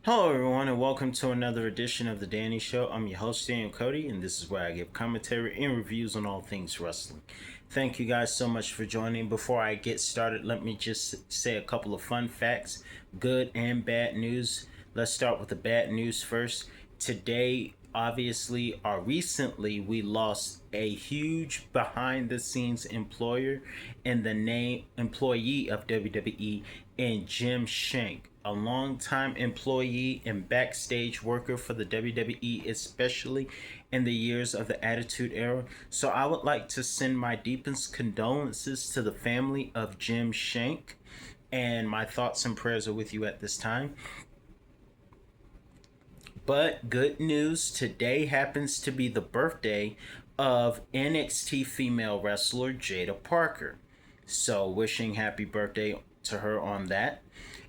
Hello, everyone, and welcome to another edition of The Danny Show. I'm your host, Daniel Cody, and this is where I give commentary and reviews on all things wrestling. Thank you guys so much for joining. Before I get started, let me just say a couple of fun facts, good and bad news. Let's start with the bad news first. Today, obviously, or recently, we lost a huge behind the scenes employer and the name employee of WWE in Jim Shank, a longtime employee and backstage worker for the WWE, especially in the years of the Attitude Era. So I would like to send my deepest condolences to the family of Jim Shank, and my thoughts and prayers are with you at this time. But good news, today happens to be the birthday of NXT female wrestler Jada Parker. So wishing happy birthday to her on that.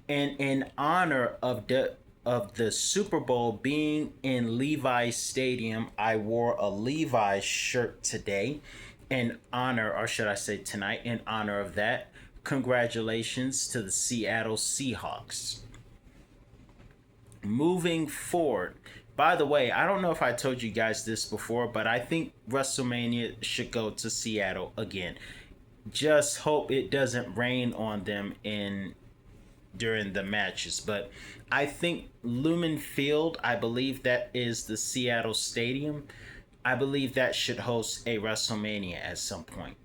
And in honor of the Super Bowl being in Levi's Stadium, I wore a Levi's shirt today in honor, or should I say tonight, in honor of that. Congratulations to the Seattle Seahawks. Moving forward, by the way, I don't know if I told you guys this before, but I think WrestleMania should go to Seattle again. Just hope it doesn't rain on them in during the matches. But I think Lumen Field, I believe that is the Seattle Stadium. I believe that should host a WrestleMania at some point.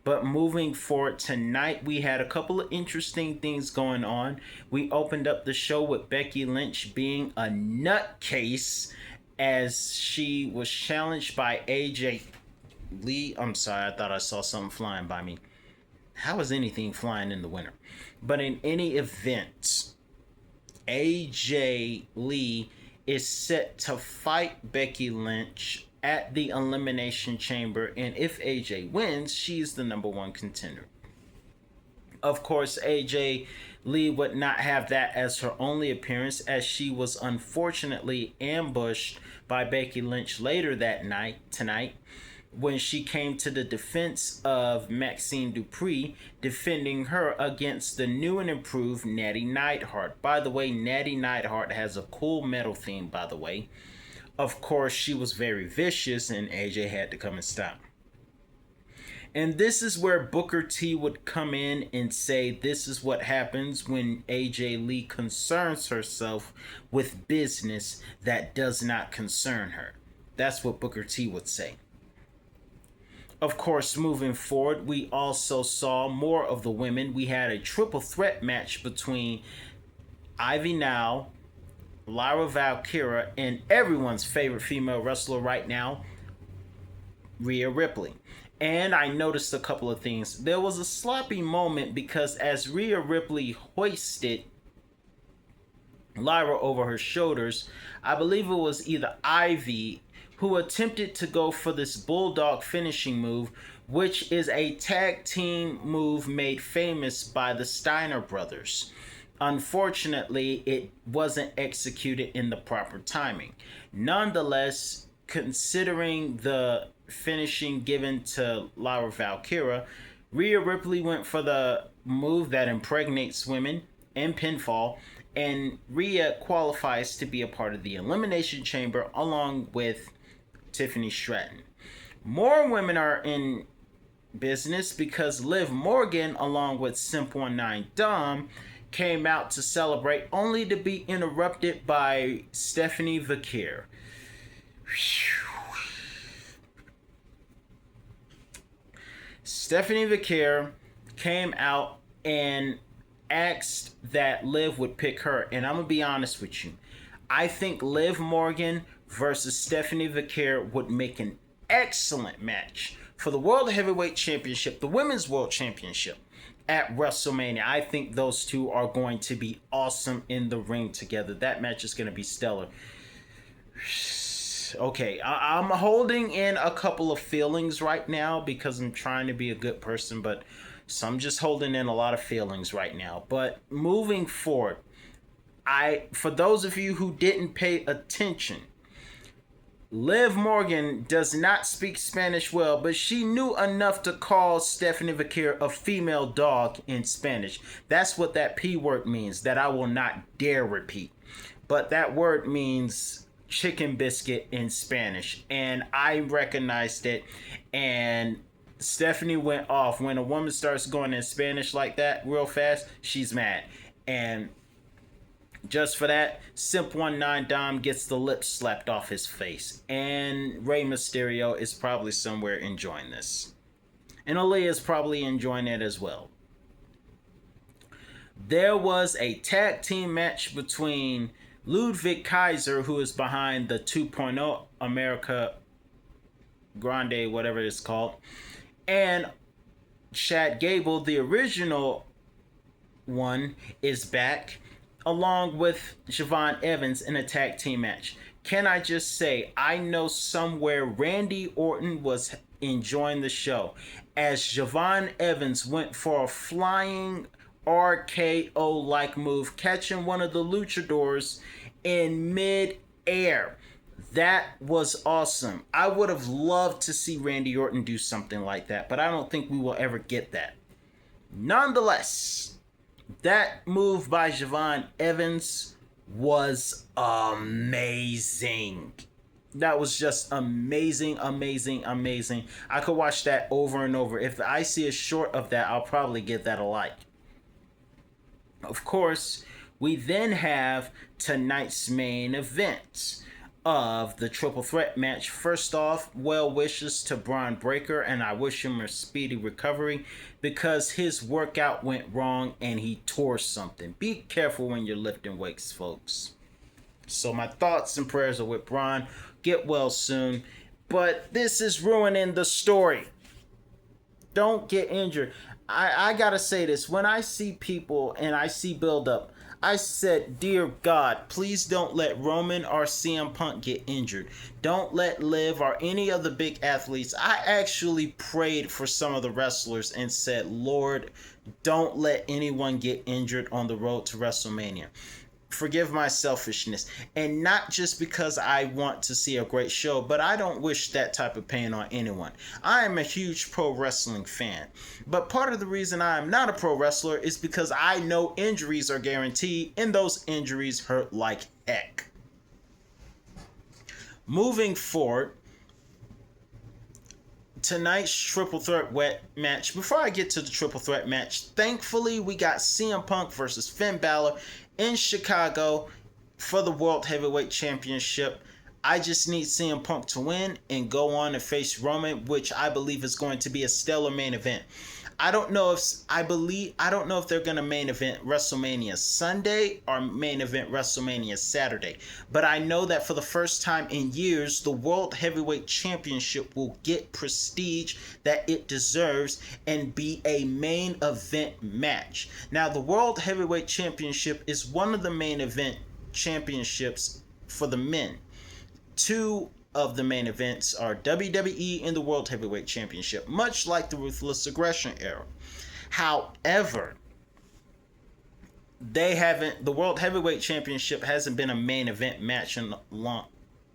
But moving forward, tonight we had a couple of interesting things going on. We opened up the show with Becky Lynch being a nutcase as she was challenged by AJ Lee. I'm sorry, I thought I saw something flying by me. How is anything flying in the winter? But in any event, AJ Lee is set to fight Becky Lynch at the Elimination Chamber, and if AJ wins, she's the number one contender. Of course, AJ Lee would not have that as her only appearance, as she was unfortunately ambushed by Becky Lynch later that tonight, when she came to the defense of Maxine Dupree, defending her against the new and improved Natty Neidhart. By the way, Natty Neidhart has a cool metal theme, by the way. Of course, she was very vicious, and AJ had to come and stop. And this is where Booker T would come in and say this is what happens when AJ Lee concerns herself with business that does not concern her. That's what Booker T would say. Of course, moving forward, we also saw more of the women. We had a triple threat match between Ivy Now, Lyra Valkyria, and everyone's favorite female wrestler right now, Rhea Ripley. And I noticed a couple of things. There was a sloppy moment because as Rhea Ripley hoisted Lyra over her shoulders, I believe it was either Ivy who attempted to go for this bulldog finishing move, which is a tag team move made famous by the Steiner brothers. Unfortunately, it wasn't executed in the proper timing. Nonetheless, considering the finishing given to Lyra Valkyria, Rhea Ripley went for the move that impregnates women and pinfall, and Rhea qualifies to be a part of the Elimination Chamber along with Tiffany Stratton. More women are in business because Liv Morgan, along with Simp19 Dom, came out to celebrate only to be interrupted by Stephanie Vaquer. Stephanie Vaquer came out and asked that Liv would pick her, and I'm gonna be honest with you. I think Liv Morgan versus Stephanie Vaquer would make an excellent match for the World Heavyweight Championship, the Women's World Championship at WrestleMania. I think those two are going to be awesome in the ring together. That match is going to be stellar. Okay, I'm holding in a couple of feelings right now because I'm trying to be a good person, but so I'm just holding in a lot of feelings right now. But moving forward, for those of you who didn't pay attention, Liv Morgan does not speak Spanish well, but she knew enough to call Stephanie Vaquer a female dog in Spanish. That's what that P word means, that I will not dare repeat. But that word means chicken biscuit in Spanish. And I recognized it. And Stephanie went off. When a woman starts going in Spanish like that real fast, she's mad. And just for that, Simp 19 Dom gets the lips slapped off his face. And Rey Mysterio is probably somewhere enjoying this. And Aaliyah is probably enjoying it as well. There was a tag team match between Ludwig Kaiser, who is behind the 2.0 America Grande, whatever it's called, and Chad Gable, the original one, is back, along with Javon Evans in a tag team match. Can I just say, I know somewhere Randy Orton was enjoying the show as Javon Evans went for a flying RKO-like move, catching one of the luchadors in mid-air. That was awesome. I would have loved to see Randy Orton do something like that, but I don't think we will ever get that. Nonetheless, that move by Javon Evans was amazing. That was just amazing, amazing, amazing. I could watch that over and over. If I see a short of that, I'll probably give that a like. Of course, we then have tonight's main event of the triple threat match. First off, well wishes to Braun Breaker, and I wish him a speedy recovery because his workout went wrong and he tore something. Be careful when you're lifting weights, folks. So my thoughts and prayers are with Braun. Get well soon. But this is ruining the story. Don't get injured. I gotta say this. When I see people and I see build up, I said, dear God, please don't let Roman or CM Punk get injured. Don't let Liv or any of the big athletes. I actually prayed for some of the wrestlers and said, Lord, don't let anyone get injured on the road to WrestleMania. Forgive my selfishness. And not just because I want to see a great show, but I don't wish that type of pain on anyone. I am a huge pro wrestling fan. But part of the reason I am not a pro wrestler is because I know injuries are guaranteed, and those injuries hurt like heck. Moving forward, tonight's triple threat match. Before I get to the triple threat match, thankfully we got CM Punk versus Finn Balor in Chicago for the World Heavyweight Championship. I just need CM Punk to win and go on and face Roman, which I believe is going to be a stellar main event. I don't know if they're going to main event WrestleMania Sunday or main event WrestleMania Saturday. But I know that for the first time in years, the World Heavyweight Championship will get prestige that it deserves and be a main event match. Now, the World Heavyweight Championship is one of the main event championships for the men. Two of the main events are WWE and the World Heavyweight Championship, much like the Ruthless Aggression era. However, the World Heavyweight Championship hasn't been a main event match in a long,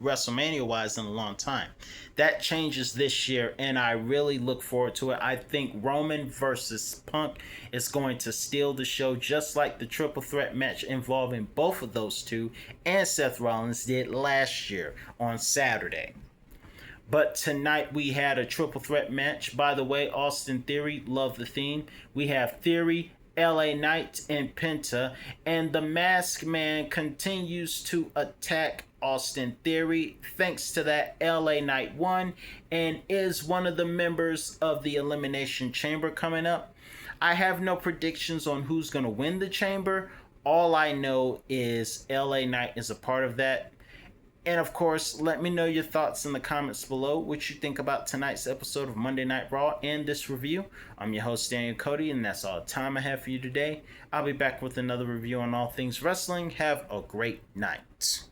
WrestleMania-wise, in a long time. That changes this year, and I really look forward to it. I think Roman versus Punk is going to steal the show, just like the triple threat match involving both of those two and Seth Rollins did last year on Saturday. But tonight we had a triple threat match. By the way, Austin Theory, love the theme. We have Theory, LA Knight, and Penta, and the Masked Man continues to attack Austin Theory. Thanks to that, LA Knight won and is one of the members of the Elimination Chamber coming up. I have no predictions on who's going to win the Chamber. All I know is LA Knight is a part of that. And of course, let me know your thoughts in the comments below, what you think about tonight's episode of Monday Night Raw and this review. I'm your host, Daniel Cody, and that's all the time I have for you today. I'll be back with another review on all things wrestling. Have a great night.